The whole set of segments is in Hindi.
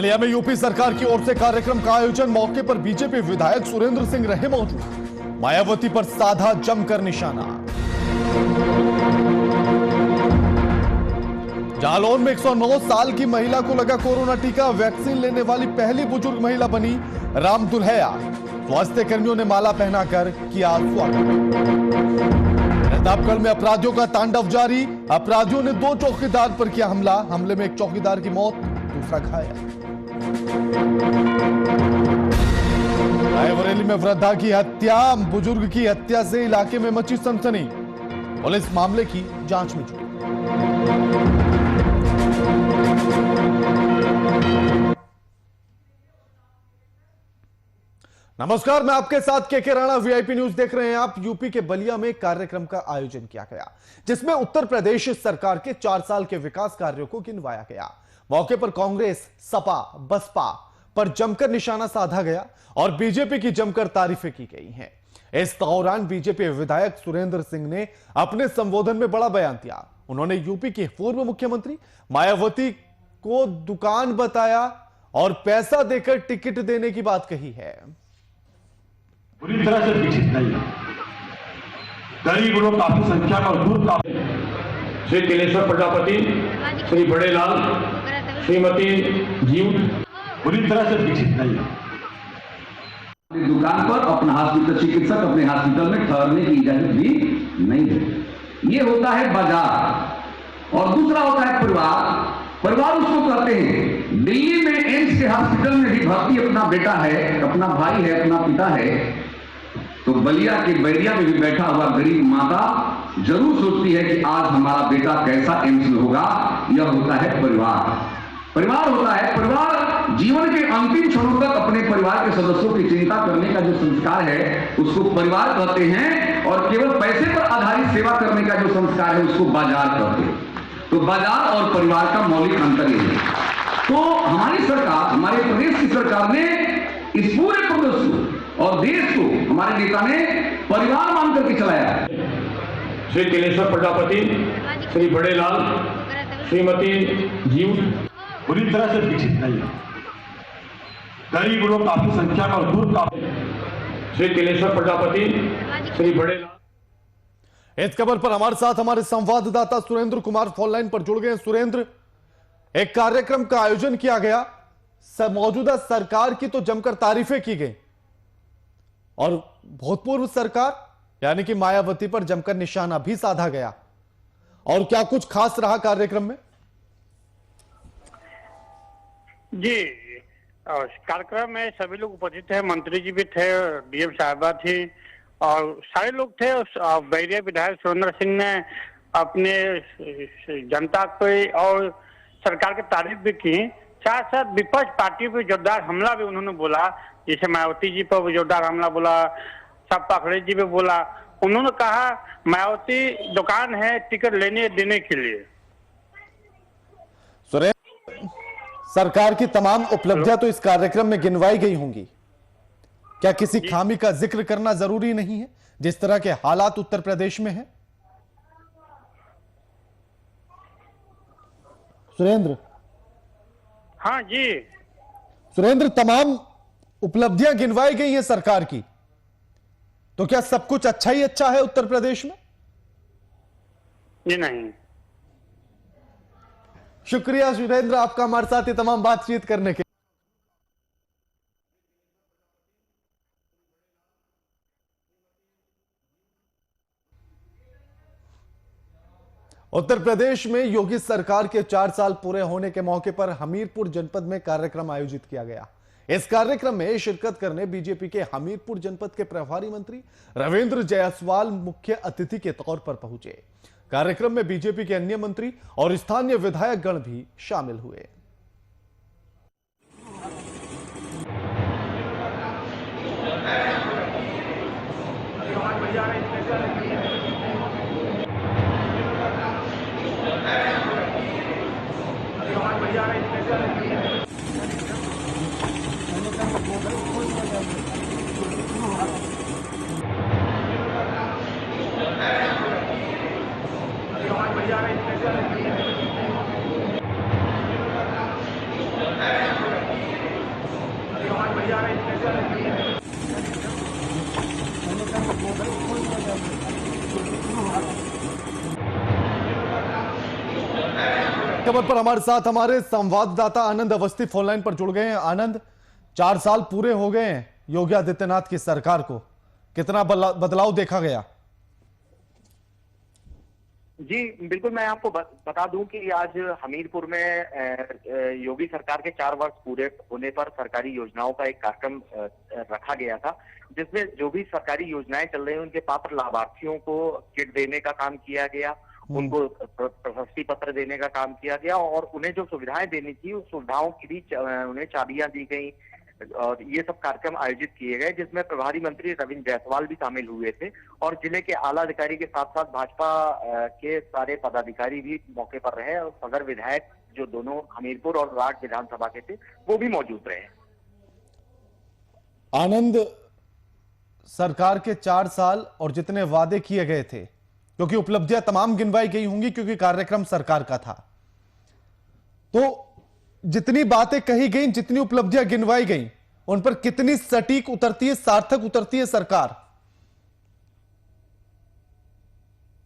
बलिया में यूपी सरकार की ओर से कार्यक्रम का आयोजन। मौके पर बीजेपी विधायक सुरेंद्र सिंह रहे मौजूद। मायावती पर साधा जमकर निशाना। जालौन में 109 साल की महिला को लगा कोरोना टीका। वैक्सीन लेने वाली पहली बुजुर्ग महिला बनी राम दुल्हैया। स्वास्थ्य कर्मियों ने माला पहनाकर किया स्वागत। प्रतापगढ़ में अपराधियों का तांडव जारी। अपराधियों ने 2 चौकीदार पर किया हमला। हमले में एक चौकीदार की मौत, दूसरा घायल। रायबरेली में वृद्धा की हत्या। बुजुर्ग की हत्या से इलाके में मची सनसनी। पुलिस मामले की जांच में जुटी। नमस्कार, मैं आपके साथ के राणा। वीआईपी न्यूज देख रहे हैं आप। यूपी के बलिया में कार्यक्रम का आयोजन किया गया, जिसमें उत्तर प्रदेश सरकार के 4 साल के विकास कार्यों को गिनवाया गया। मौके पर कांग्रेस, सपा, बसपा पर जमकर निशाना साधा गया और बीजेपी की जमकर तारीफें की गई हैं। इस दौरान बीजेपी विधायक सुरेंद्र सिंह ने अपने संबोधन में बड़ा बयान दिया। उन्होंने यूपी की पूर्व मुख्यमंत्री मायावती को दुकान बताया और पैसा देकर टिकट देने की बात कही है। पूरी तरह से विकसित नहीं है। गरीब लोग काफी संख्या में दूर का। श्री तिलेश्वर प्रजापति, श्री बड़ेलाल, श्रीमती जीव पूरी तरह से विकसित नहीं है। दुकान पर अपना हॉस्पिटल, चिकित्सक अपने हॉस्पिटल में ठहरने की इजाजत भी नहीं देते। ये होता है बाजार। और दूसरा होता है परिवार। परिवार उसको कहते हैं। दिल्ली में एम्स के हॉस्पिटल में भी भर्ती अपना बेटा है, अपना भाई है, अपना पिता है, तो बलिया के बैरिया में भी बैठा हुआ गरीब माता जरूर सोचती है कि आज हमारा बेटा कैसा एम्स में होगा। यह होता है परिवार। परिवार होता है, परिवार जीवन के अंतिम क्षणों तक अपने परिवार के सदस्यों की चिंता करने का जो संस्कार है उसको परिवार कहते हैं। और केवल पैसे पर आधारित सेवा करने का जो संस्कार है उसको बाजार कहते हैं। तो बाजार और परिवार का मौलिक अंतर ये है। तो हमारी सरकार, हमारे प्रदेश की सरकार ने इस पूरे प्रदेश को और देश को हमारे नेता ने परिवार मान करके चलाया है। श्री तिलेश्वर प्रजापति, श्री बड़ेलाल, श्रीमती जीव पूरी तरह से विकसित नहीं है। गरीब लोग काफी संख्या में दूर का। श्री तिलेश्वर प्रजापति, श्री बड़ेलाल। इस खबर पर हमारे साथ हमारे संवाददाता सुरेंद्र कुमार फोन लाइन पर जुड़ गए। सुरेंद्र, एक कार्यक्रम का आयोजन किया गया, मौजूदा सरकार की तो जमकर तारीफें की गई और भूतपूर्व सरकार यानी कि मायावती पर जमकर निशाना भी साधा गया। और क्या कुछ खास रहा कार्यक्रम में? जी, कार्यक्रम में सभी लोग उपस्थित थे। मंत्री जी भी थे, डीएम साहिबा थी और सारे लोग थे। बैरिया विधायक सुरेंद्र सिंह ने अपने जनता पे और सरकार की तारीफ भी की। साथ साथ विपक्ष पार्टी पे जोरदार हमला भी उन्होंने बोला। जैसे मायावती जी पर जोरदार हमला बोला, सब पाखड़े जी पे बोला। उन्होंने कहा मायावती दुकान है टिकट लेने देने के लिए। सरकार की तमाम उपलब्धियां तो इस कार्यक्रम में गिनवाई गई होंगी। क्या किसी खामी का जिक्र करना जरूरी नहीं है, जिस तरह के हालात उत्तर प्रदेश में हैं? सुरेंद्र। हाँ जी सुरेंद्र, तमाम उपलब्धियां गिनवाई गई हैं सरकार की, तो क्या सब कुछ अच्छा ही अच्छा है उत्तर प्रदेश में? जी नहीं। शुक्रिया सुरेंद्र, आपका हमारे साथ ये तमाम बातचीत करने के। उत्तर प्रदेश में योगी सरकार के 4 साल पूरे होने के मौके पर हमीरपुर जनपद में कार्यक्रम आयोजित किया गया। इस कार्यक्रम में शिरकत करने बीजेपी के हमीरपुर जनपद के प्रभारी मंत्री रविंद्र जायसवाल मुख्य अतिथि के तौर पर पहुंचे। कार्यक्रम में बीजेपी के अन्य मंत्री और स्थानीय विधायक गण भी शामिल हुए। खबर पर हमारे साथ हमारे संवाददाता आनंद अवस्थी फोन लाइन पर जुड़ गए हैं। आनंद, 4 साल पूरे हो गए हैं योगी आदित्यनाथ की सरकार को, कितना बदलाव देखा गया? जी बिल्कुल, मैं आपको बता दूं कि आज हमीरपुर में योगी सरकार के 4 वर्ष पूरे होने पर सरकारी योजनाओं का एक कार्यक्रम रखा गया था, जिसमें जो भी सरकारी योजनाएं चल रही हैं उनके पात्र लाभार्थियों को किट देने का काम किया गया, उनको प्रशस्ति पत्र देने का काम किया गया और उन्हें जो सुविधाएं देनी थी उस सुविधाओं की भी उन्हें चाबियां दी गई और ये सब कार्यक्रम आयोजित किए गए, जिसमें प्रभारी मंत्री रविंद्र जायसवाल भी शामिल हुए थे और जिले के आला अधिकारी के साथ साथ भाजपा के सारे पदाधिकारी भी मौके पर रहे और सदर विधायक जो दोनों हमीरपुर और राठ विधानसभा के थे वो भी मौजूद रहे। आनंद, सरकार के 4 साल और जितने वादे किए गए थे, क्योंकि उपलब्धियां तमाम गिनवाई गई होंगी क्योंकि कार्यक्रम सरकार का था, तो जितनी बातें कही गई, जितनी उपलब्धियां गिनवाई गई, उन पर कितनी सटीक उतरती है, सार्थक उतरती है सरकार?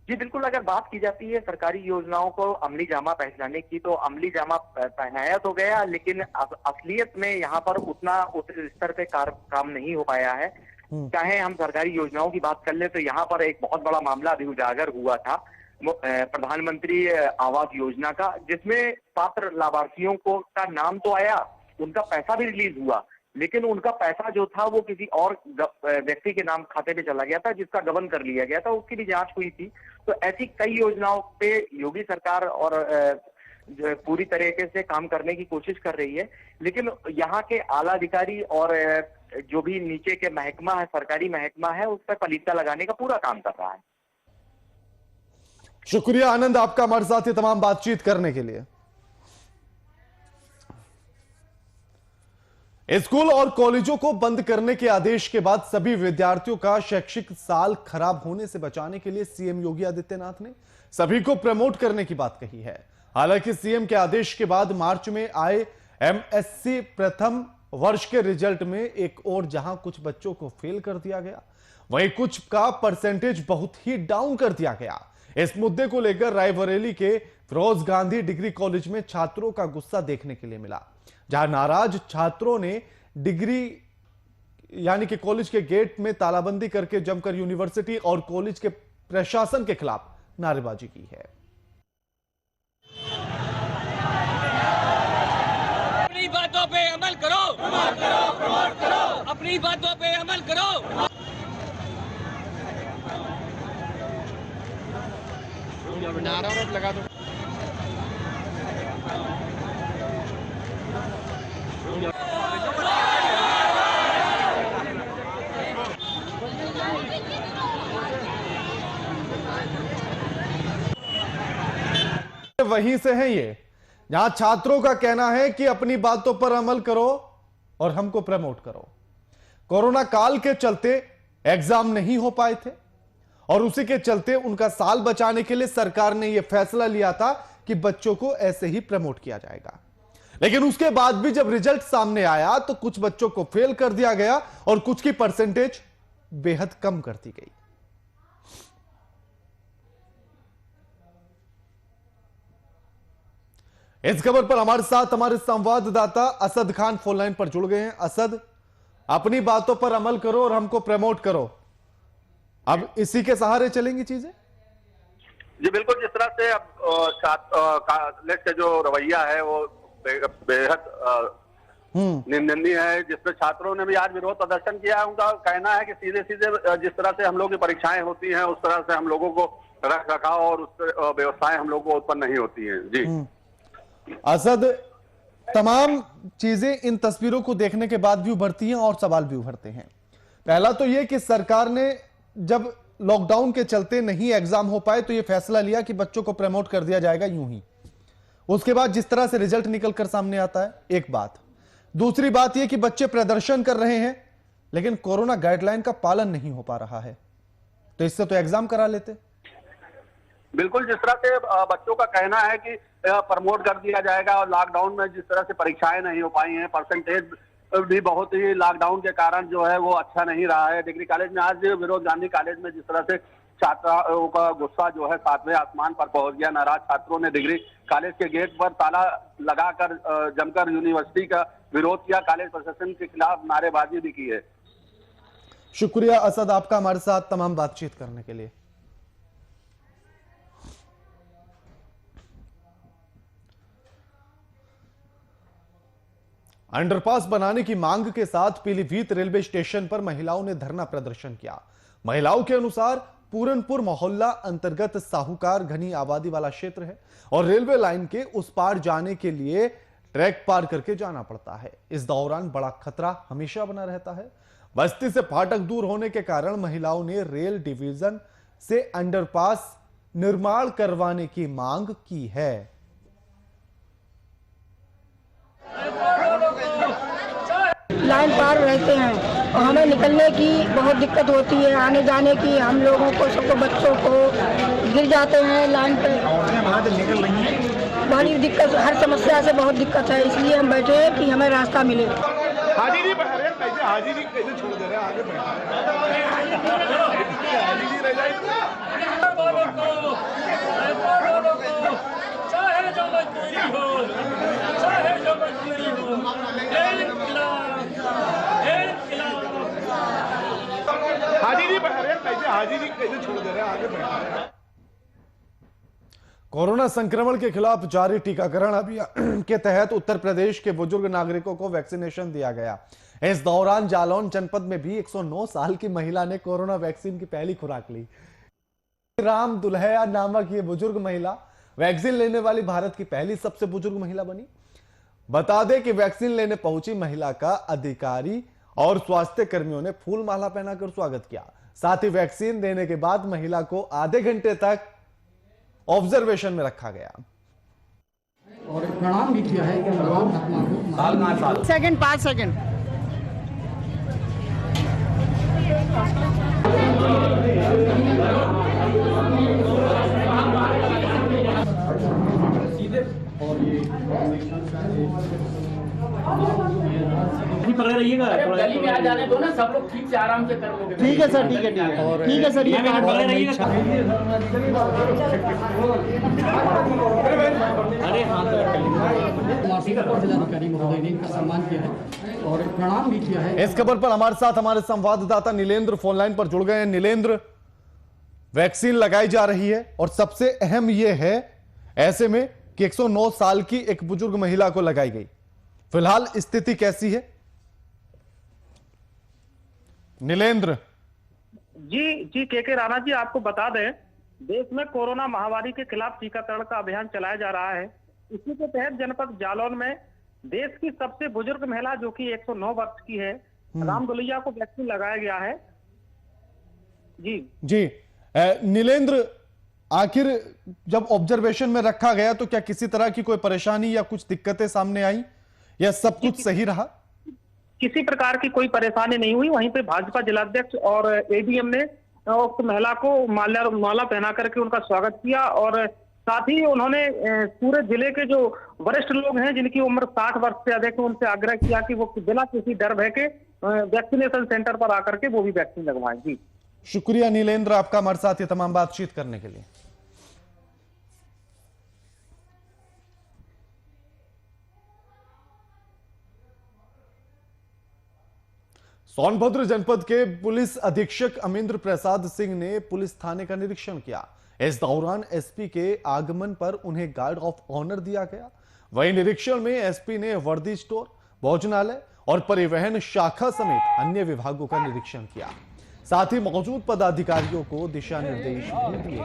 जी बिल्कुल, अगर बात की जाती है सरकारी योजनाओं को अमली जामा पहनाने की तो अमली जामा पहनाया तो गया, लेकिन असलियत में यहाँ पर उतना स्तर पे काम नहीं हो पाया है। चाहे हम सरकारी योजनाओं की बात कर ले तो यहाँ पर एक बहुत बड़ा मामला अभी उजागर हुआ था प्रधानमंत्री आवास योजना का, जिसमें पात्र लाभार्थियों को का नाम तो आया, उनका पैसा भी रिलीज हुआ, लेकिन उनका पैसा जो था वो किसी और व्यक्ति के नाम खाते में चला गया था, जिसका गबन कर लिया गया था, उसकी भी जांच हुई थी। तो ऐसी कई योजनाओं पे योगी सरकार और पूरी तरीके से काम करने की कोशिश कर रही है, लेकिन यहाँ के आला अधिकारी और जो भी नीचे के महकमा है, सरकारी महकमा है, उस पर पलीता लगाने का पूरा काम कर रहा है। शुक्रिया आनंद आपका हमारे साथ ये तमाम बातचीत करने के लिए। स्कूल और कॉलेजों को बंद करने के आदेश के बाद सभी विद्यार्थियों का शैक्षिक साल खराब होने से बचाने के लिए सीएम योगी आदित्यनाथ ने सभी को प्रमोट करने की बात कही है। हालांकि सीएम के आदेश के बाद मार्च में आए एमएससी प्रथम वर्ष के रिजल्ट में एक और जहां कुछ बच्चों को फेल कर दिया गया, वहीं कुछ का परसेंटेज बहुत ही डाउन कर दिया गया। इस मुद्दे को लेकर रायबरेली के फिरोज गांधी डिग्री कॉलेज में छात्रों का गुस्सा देखने के लिए मिला, जहां नाराज छात्रों ने डिग्री यानी कि कॉलेज के गेट में तालाबंदी करके जमकर यूनिवर्सिटी और कॉलेज के प्रशासन के खिलाफ नारेबाजी की है। अपनी बातों पे अमल करो, अपनी बातों पे अमल करो। नारा लगा दो। वहीं से है ये, जहां छात्रों का कहना है कि अपनी बातों पर अमल करो और हमको प्रमोट करो। कोरोना काल के चलते एग्जाम नहीं हो पाए थे और उसी के चलते उनका साल बचाने के लिए सरकार ने यह फैसला लिया था कि बच्चों को ऐसे ही प्रमोट किया जाएगा। लेकिन उसके बाद भी जब रिजल्ट सामने आया तो कुछ बच्चों को फेल कर दिया गया और कुछ की परसेंटेज बेहद कम कर दी गई। इस खबर पर हमारे साथ हमारे संवाददाता असद खान फोन लाइन पर जुड़ गए हैं। असद, अपनी बातों पर अमल करो और हमको प्रमोट करो, अब इसी के सहारे चलेंगी चीजें? जी बिल्कुल, जिस तरह से अब कॉलेज का जो रवैया है वो बेहद निंदनीय है, जिसमें छात्रों ने भी आज विरोध प्रदर्शन किया है। उनका कहना है कि सीधे सीधे जिस तरह से हम लोगों की परीक्षाएं होती हैं उस तरह से हम लोगों को रख रखाव और उस व्यवस्थाएं हम लोगों को उत्पन्न नहीं होती हैं। जी असद, तमाम चीजें इन तस्वीरों को देखने के बाद भी उभरती हैं और सवाल भी उभरते हैं। पहला तो यह कि सरकार ने जब लॉकडाउन के चलते नहीं एग्जाम हो पाए तो यह फैसला लिया कि बच्चों को प्रमोट कर दिया जाएगा यूं ही। उसके बाद जिस तरह से रिजल्ट निकलकर सामने आता है, एक बात। दूसरी बात यह कि बच्चे प्रदर्शन कर रहे हैं लेकिन कोरोना गाइडलाइन का पालन नहीं हो पा रहा है, तो इससे तो एग्जाम करा लेते। बिल्कुल, जिस तरह से बच्चों का कहना है कि प्रमोट कर दिया जाएगा और लॉकडाउन में जिस तरह से परीक्षाएं नहीं हो पाई हैं, परसेंटेज भी बहुत ही लॉकडाउन के कारण जो है वो अच्छा नहीं रहा है। डिग्री कॉलेज में आज विनोद गांधी कॉलेज में जिस तरह से छात्रों का गुस्सा जो है 7वें आसमान पर पहुंच गया। नाराज छात्रों ने डिग्री कॉलेज के गेट पर ताला लगाकर जमकर यूनिवर्सिटी का विरोध किया। कॉलेज प्रशासन के खिलाफ नारेबाजी भी की है। शुक्रिया असद आपका हमारे साथ तमाम बातचीत करने के लिए। अंडरपास बनाने की मांग के साथ पीलीभीत रेलवे स्टेशन पर महिलाओं ने धरना प्रदर्शन किया। महिलाओं के अनुसार पूरनपुर मोहल्ला अंतर्गत साहूकार घनी आबादी वाला क्षेत्र है और रेलवे लाइन के उस पार जाने के लिए ट्रैक पार करके जाना पड़ता है। इस दौरान बड़ा खतरा हमेशा बना रहता है। बस्ती से फाटक दूर होने के कारण महिलाओं ने रेल डिवीजन से अंडरपास निर्माण करवाने की मांग की है। लाइन पार रहते हैं और हमें निकलने की बहुत दिक्कत होती है, आने जाने की। हम लोगों को, सबको, बच्चों को गिर जाते हैं लाइन पे। बड़ी दिक्कत, हर समस्या से बहुत दिक्कत है। इसलिए हम बैठे हैं कि हमें रास्ता मिले। हाजिरी कैसे छोड़ दे रहे हैं आगे हाजिरी कैसे छोड़ दे रहे हैं आगे। कोरोना संक्रमण के खिलाफ जारी टीकाकरण अभियान के तहत उत्तर प्रदेश के बुजुर्ग नागरिकों को वैक्सीनेशन दिया गया। इस दौरान जालौन जनपद में भी 109 साल की महिला ने कोरोना वैक्सीन की पहली खुराक ली। राम दुल्हया नामक ये बुजुर्ग महिला वैक्सीन लेने वाली भारत की पहली सबसे बुजुर्ग महिला बनी। बता दें कि वैक्सीन लेने पहुंची महिला का अधिकारी और स्वास्थ्य कर्मियों ने फूल माला पहनाकर स्वागत किया। साथ ही वैक्सीन देने के बाद महिला को आधे घंटे तक ऑब्जर्वेशन में रखा गया और प्रणाम भी किया है कि भगवान आत्मा को सेकंड 5 सेकंड। पकड़े रहिएगा, गली में आ जाने दो ना, सब लोग ठीक से आराम से कर लोगे। ठीक है सर, ठीक है, ठीक है सर। ये पकड़े रहिएगा। अरे हाँ, जिलाधिकारी महोदय ने इनका सम्मान किया है और प्रणाम भी किया है। इस खबर पर हमारे साथ हमारे संवाददाता नीलेंद्र फोन लाइन पर जुड़ गए हैं। नीलेंद्र, वैक्सीन लगाई जा रही है और सबसे अहम यह है ऐसे में कि 109 साल की एक बुजुर्ग महिला को लगाई गई। फिलहाल स्थिति कैसी है नीलेंद्र? जी के राणा जी, आपको बता दें, देश में कोरोना महामारी के खिलाफ टीकाकरण का अभियान चलाया जा रहा है। इसी के तहत जनपद जालौन में देश की सबसे बुजुर्ग महिला जो कि 109 वर्ष की है, राम दुल्हया को वैक्सीन लगाया गया है। जी नीलेंद्र, आखिर जब ऑब्जर्वेशन में रखा गया तो क्या किसी तरह की कोई परेशानी या कुछ दिक्कतें सामने आई या सब कुछ सही रहा? किसी प्रकार की कोई परेशानी नहीं हुई। वहीं पे भाजपा जिलाध्यक्ष और एडीएम ने उस महिला को माला पहना करके उनका स्वागत किया और साथ ही उन्होंने पूरे जिले के जो वरिष्ठ लोग हैं जिनकी उम्र 60 वर्ष से अधिक है, उनसे आग्रह किया कि वो बिना किसी डर भय के वैक्सीनेशन सेंटर पर आकर के वो भी वैक्सीन लगवाएं। जी शुक्रिया नीलेंद्र आपका हमारे साथ ये तमाम बातचीत करने के लिए। सोनभद्र जनपद के पुलिस अधीक्षक अमिंद्र प्रसाद सिंह ने पुलिस थाने का निरीक्षण किया। इस दौरान एसपी के आगमन पर उन्हें गार्ड ऑफ ऑनर दिया गया। वहीं निरीक्षण में एसपी ने वर्दी स्टोर, भोजनालय और परिवहन शाखा समेत अन्य विभागों का निरीक्षण किया। साथ ही मौजूद पदाधिकारियों को दिशा निर्देश भी दिए।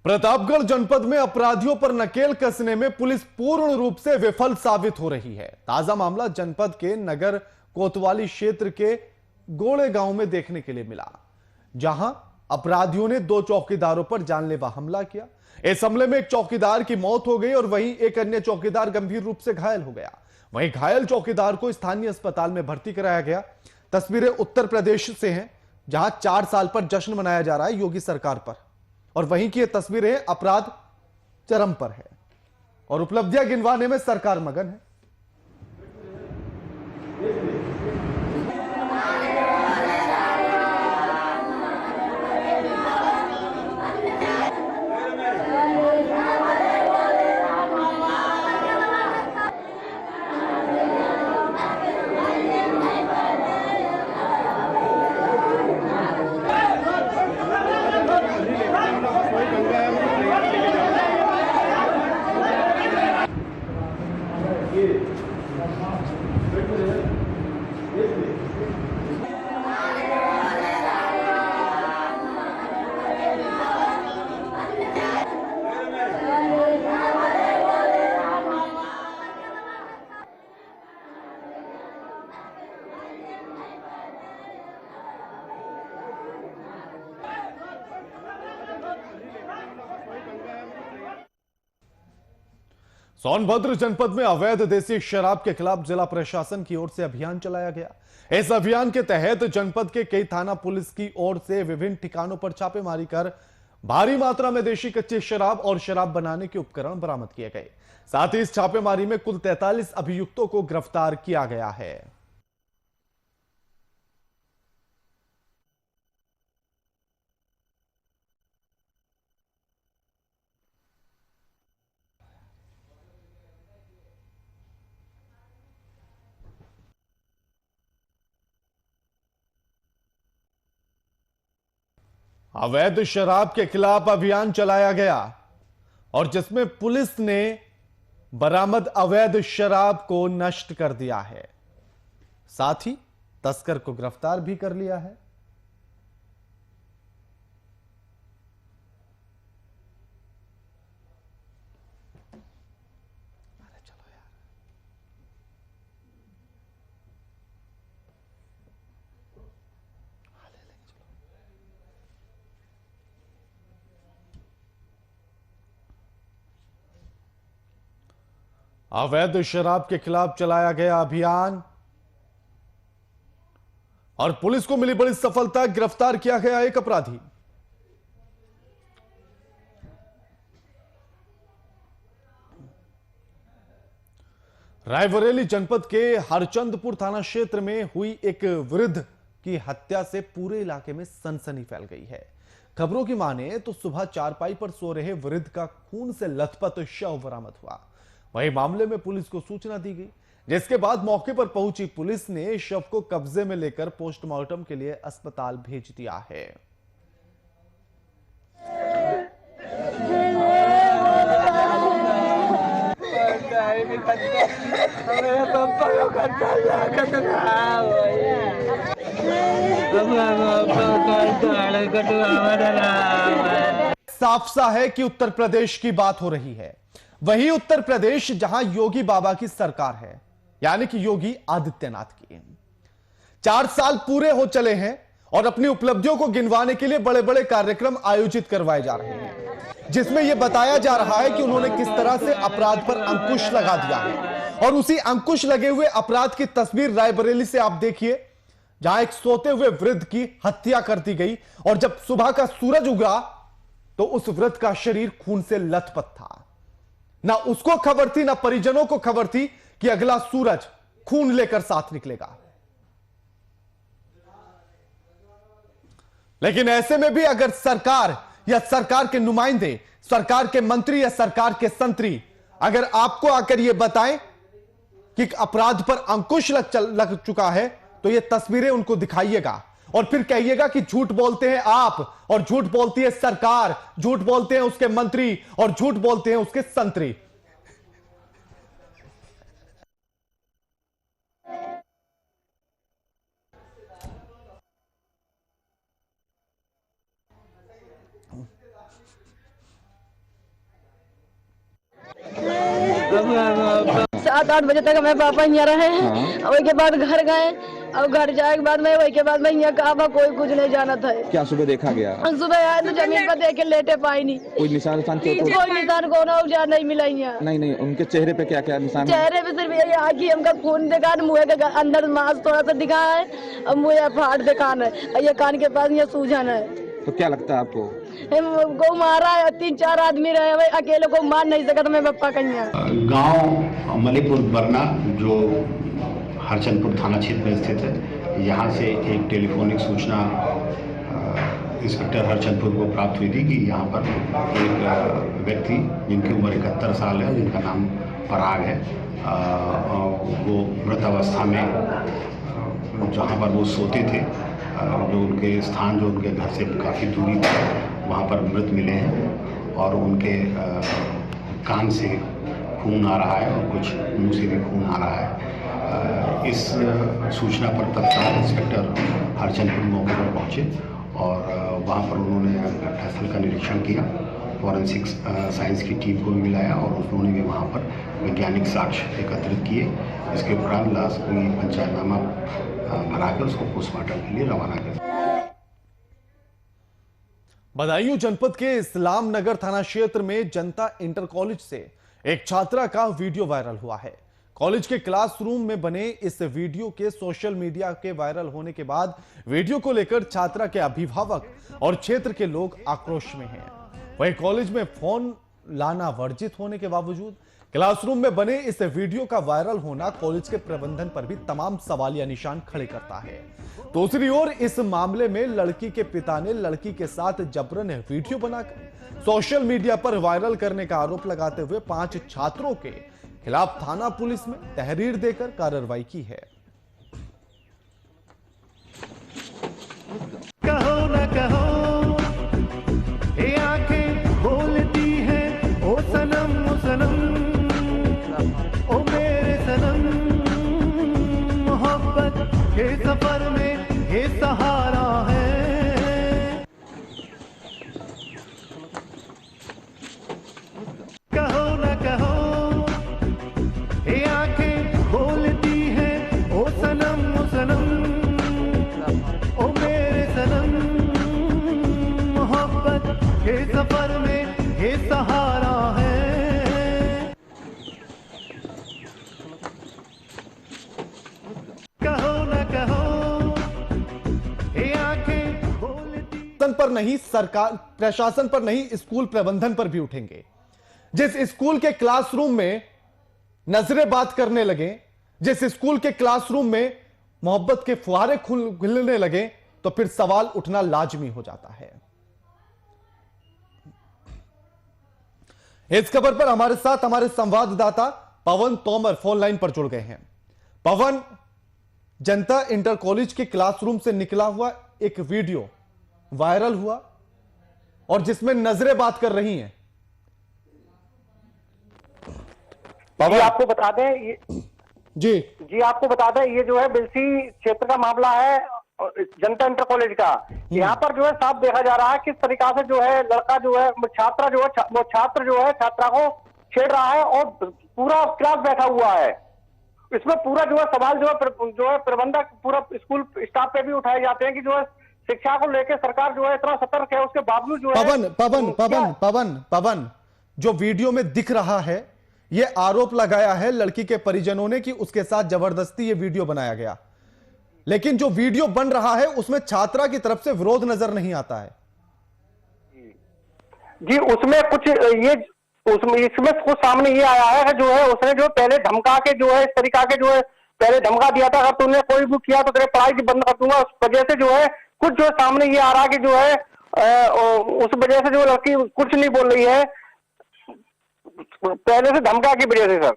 प्रतापगढ़ जनपद में अपराधियों पर नकेल कसने में पुलिस पूर्ण रूप से विफल साबित हो रही है। ताजा मामला जनपद के नगर कोतवाली क्षेत्र के गोड़े गांव में देखने के लिए मिला, जहां अपराधियों ने 2 चौकीदारों पर जानलेवा हमला किया। इस हमले में एक चौकीदार की मौत हो गई और वहीं एक अन्य चौकीदार गंभीर रूप से घायल हो गया। वहीं घायल चौकीदार को स्थानीय अस्पताल में भर्ती कराया गया। तस्वीरें उत्तर प्रदेश से हैं, जहां 4 साल पर जश्न मनाया जा रहा है योगी सरकार पर, और वहीं की ये तस्वीरें अपराध चरम पर है और उपलब्धियां गिनवाने में सरकार मगन है। सोनभद्र जनपद में अवैध देसी शराब के खिलाफ जिला प्रशासन की ओर से अभियान चलाया गया। इस अभियान के तहत जनपद के कई थाना पुलिस की ओर से विभिन्न ठिकानों पर छापेमारी कर भारी मात्रा में देशी कच्ची शराब और शराब बनाने के उपकरण बरामद किए गए। साथ ही इस छापेमारी में कुल 43 अभियुक्तों को गिरफ्तार किया गया है। अवैध शराब के खिलाफ अभियान चलाया गया और जिसमें पुलिस ने बरामद अवैध शराब को नष्ट कर दिया है, साथ ही तस्कर को गिरफ्तार भी कर लिया है। अवैध शराब के खिलाफ चलाया गया अभियान और पुलिस को मिली बड़ी सफलता, गिरफ्तार किया गया एक अपराधी। रायबरेली जनपद के हरचंदपुर थाना क्षेत्र में हुई एक वृद्ध की हत्या से पूरे इलाके में सनसनी फैल गई है। खबरों की माने तो सुबह चारपाई पर सो रहे वृद्ध का खून से लथपथ शव बरामद हुआ। वहीं मामले में पुलिस को सूचना दी गई, जिसके बाद मौके पर पहुंची पुलिस ने शव को कब्जे में लेकर पोस्टमार्टम के लिए अस्पताल भेज दिया है। साफ सा है कि उत्तर प्रदेश की बात हो रही है। वही उत्तर प्रदेश जहां योगी बाबा की सरकार है, यानी कि योगी आदित्यनाथ की। 4 साल पूरे हो चले हैं और अपनी उपलब्धियों को गिनवाने के लिए बड़े बड़े कार्यक्रम आयोजित करवाए जा रहे हैं, जिसमें यह बताया जा रहा है कि उन्होंने किस तरह से अपराध पर अंकुश लगा दिया है। और उसी अंकुश लगे हुए अपराध की तस्वीर रायबरेली से आप देखिए, जहां एक सोते हुए वृद्ध की हत्या कर दी गई और जब सुबह का सूरज उगा तो उस वृद्ध का शरीर खून से लथपथ था। ना उसको खबर थी, ना परिजनों को खबर थी कि अगला सूरज खून लेकर साथ निकलेगा। लेकिन ऐसे में भी अगर सरकार या सरकार के नुमाइंदे, सरकार के मंत्री या सरकार के संतरी अगर आपको आकर यह बताएं कि अपराध पर अंकुश लग चुका है, तो यह तस्वीरें उनको दिखाइएगा और फिर कहिएगा कि झूठ बोलते हैं आप, और झूठ बोलती है सरकार, झूठ बोलते हैं उसके मंत्री और झूठ बोलते हैं उसके संतरी। 7-8 बजे तक हमें पापा यहाँ रहे हैं। और के बाद घर गए और घर जाए के बाद में वही के बाद में यहाँ कहा कोई कुछ नहीं जाना था। क्या सुबह देखा गया? सुबह आए तो जमीन पर देख के लेटे पाई नहीं। कोई निशान कोई निशान को नहीं मिला यहाँ। नहीं, उनके चेहरे पे क्या क्या निशान? चेहरे पे सिर्फ यही आँखी हमका खून दिखा, मुँह के अंदर मांस थोड़ा सा दिखा है और मुँह फाड़ पे कान है और ये कान के पास ये सूजन है। तो क्या लगता है आपको? गौ मारा है, 3-4 आदमी रहे, भाई अकेले को मार नहीं सकता मैं पप्पा कहीं। गांव मलीपुर बरना जो हरचंदपुर थाना क्षेत्र में स्थित है, यहाँ से एक टेलीफोनिक सूचना इंस्पेक्टर हरचंदपुर को प्राप्त हुई थी कि यहाँ पर एक व्यक्ति जिनकी उम्र 71 साल है, जिनका नाम पराग है, वो मृत अवस्था में जहाँ पर वो सोते थे, जो उनके स्थान जो उनके घर से काफ़ी दूरी थी, वहाँ पर मृत मिले हैं और उनके कान से खून आ रहा है और कुछ मुंह से भी खून आ रहा है। इस सूचना पर तत्काल इंस्पेक्टर हरचंदपुर मौके पर पहुँचे और वहाँ पर उन्होंने घटनास्थल का निरीक्षण किया, फॉरेंसिक साइंस की टीम को भी मिलाया और उन्होंने भी वहाँ पर वैज्ञानिक साक्ष्य एकत्रित किए। इसके उपरांत लाश को पंचायतनामा बनाकर उसको पोस्टमार्टम के लिए रवाना कर। बदायूं जनपद के इस्लाम नगर थाना क्षेत्र में जनता इंटर कॉलेज से एक छात्रा का वीडियो वायरल हुआ है। कॉलेज के क्लासरूम में बने इस वीडियो के सोशल मीडिया के वायरल होने के बाद वीडियो को लेकर छात्रा के अभिभावक और क्षेत्र के लोग आक्रोश में हैं। वहीं कॉलेज में फोन लाना वर्जित होने के बावजूद क्लासरूम में बने इस वीडियो का वायरल होना कॉलेज के प्रबंधन पर भी तमाम सवालिया निशान खड़े करता है। दूसरी ओर इस मामले में लड़की के पिता ने लड़की के साथ जबरन वीडियो बनाकर सोशल मीडिया पर वायरल करने का आरोप लगाते हुए 5 छात्रों के खिलाफ थाना पुलिस में तहरीर देकर कार्रवाई की है। कहो न कहो ये आंखें बोलती है, ओ सनम ओ सनम ओ मेरे सनम, मोहब्बत के सफर में ये सहारा है। कहो न कहो ये आंखें बोलती है, ओ सनम ओ सनम ओ मेरे सनम, मोहब्बत के सफर में ये सहारा है। कहो न कहो ये आंखें बोलती। पर नहीं, सरकार प्रशासन पर नहीं, स्कूल प्रबंधन पर भी उठेंगे। जिस स्कूल के क्लासरूम में नजरें बात करने लगे, जिस स्कूल के क्लासरूम में मोहब्बत के फुहारे खुलने लगे, तो फिर सवाल उठना लाजमी हो जाता है। इस खबर पर हमारे साथ हमारे संवाददाता पवन तोमर फोन लाइन पर जुड़ गए हैं। पवन, जनता इंटर कॉलेज के क्लासरूम से निकला हुआ एक वीडियो वायरल हुआ और जिसमें नजरें बात कर रही हैं। जी आपको बता दें जी आपको बता दें, ये जो है बिलसी क्षेत्र का मामला है, जनता इंटर कॉलेज का। यहाँ पर जो है साफ देखा जा रहा है किस तरीका से जो है लड़का जो है छात्रा जो है वो छात्र जो है छात्रा को छेड़ रहा है और पूरा क्लास बैठा हुआ है। इसमें पूरा जो है सवाल जो है प्रबंधक पूरा स्कूल स्टाफ पे भी उठाए जाते हैं कि जो है शिक्षा को लेकर सरकार जो है इतना सतर्क है, उसके बावजूद जो है पवन जो वीडियो में दिख रहा है, ये आरोप लगाया है लड़की के परिजनों ने कि उसके साथ जबरदस्ती ये वीडियो बनाया गया, लेकिन जो वीडियो बन रहा है उसमें छात्रा की तरफ से विरोध नजर नहीं आता है। जी उसमें कुछ ये इसमें कुछ सामने ये आया है जो है उसने जो पहले धमका के जो है इस तरीका के जो है पहले धमका दिया था, अगर तूने कोई भी किया तो तेरे पढ़ाई बंद कर दूंगा। उस वजह से जो है कुछ जो सामने ये आ रहा है कि जो है उस वजह से जो लड़की कुछ नहीं बोल रही है पहले से धमका की वजह से। सर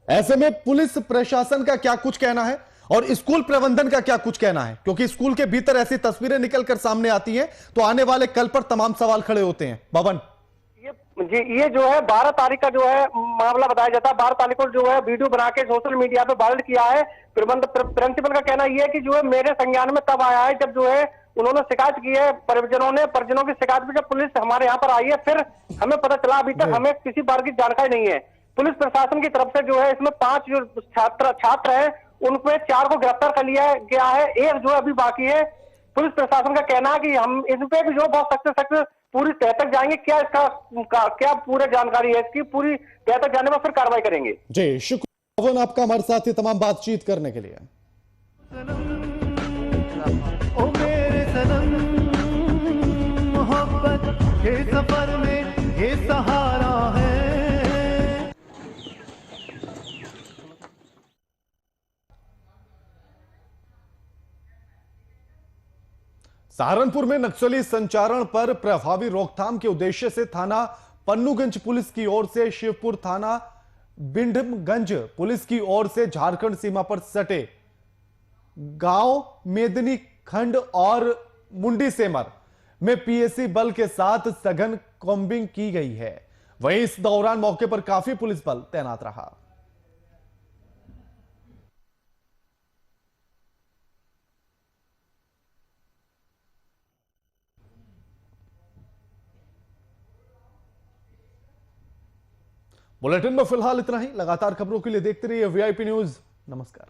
ऐसे में पुलिस प्रशासन का क्या कुछ कहना है और स्कूल प्रबंधन का क्या कुछ कहना है, क्योंकि स्कूल के भीतर ऐसी तस्वीरें निकलकर सामने आती हैं तो आने वाले कल पर तमाम सवाल खड़े होते हैं। भवन ये जो है 12 तारीख का जो है मामला बताया जाता है। 12 तारीख को जो है वीडियो बना के सोशल मीडिया पे वायरल किया है। प्रिंसिपल का कहना यह है कि जो है मेरे संज्ञान में तब आया है जब जो है उन्होंने शिकायत की है, परिजनों की शिकायत पे जब पुलिस हमारे यहाँ पर आई है फिर हमें पता चला। अभी तक हमें किसी बार की जानकारी नहीं है। पुलिस प्रशासन की तरफ से जो है इसमें 5 जो छात्र हैं उनमें 4 को गिरफ्तार कर लिया गया है, एक जो अभी बाकी है। पुलिस प्रशासन का कहना है कि हम इस पे भी जो बहुत सख्त पूरी तह तक जाएंगे। क्या इसका क्या पूरी जानकारी है इसकी, पूरी तह तक जाने में फिर कार्रवाई करेंगे। जी शुक्रिया पवन आपका हमारे साथ ये तमाम बातचीत करने के लिए। ओ मेरे सनम, मोहब्बत के सफर में ये सहारा है। सहारनपुर में नक्सली संचारण पर प्रभावी रोकथाम के उद्देश्य से थाना पन्नूगंज पुलिस की ओर से शिवपुर थाना बिंडमगंज पुलिस की ओर से झारखंड सीमा पर सटे गांव मेदनी खंड और मुंडी सेमर में पीएसी बल के साथ सघन कॉम्बिंग की गई है। वहीं इस दौरान मौके पर काफी पुलिस बल तैनात रहा। बुलेटिन में फिलहाल इतना ही। लगातार खबरों के लिए देखते रहिए वीआईपी न्यूज। नमस्कार।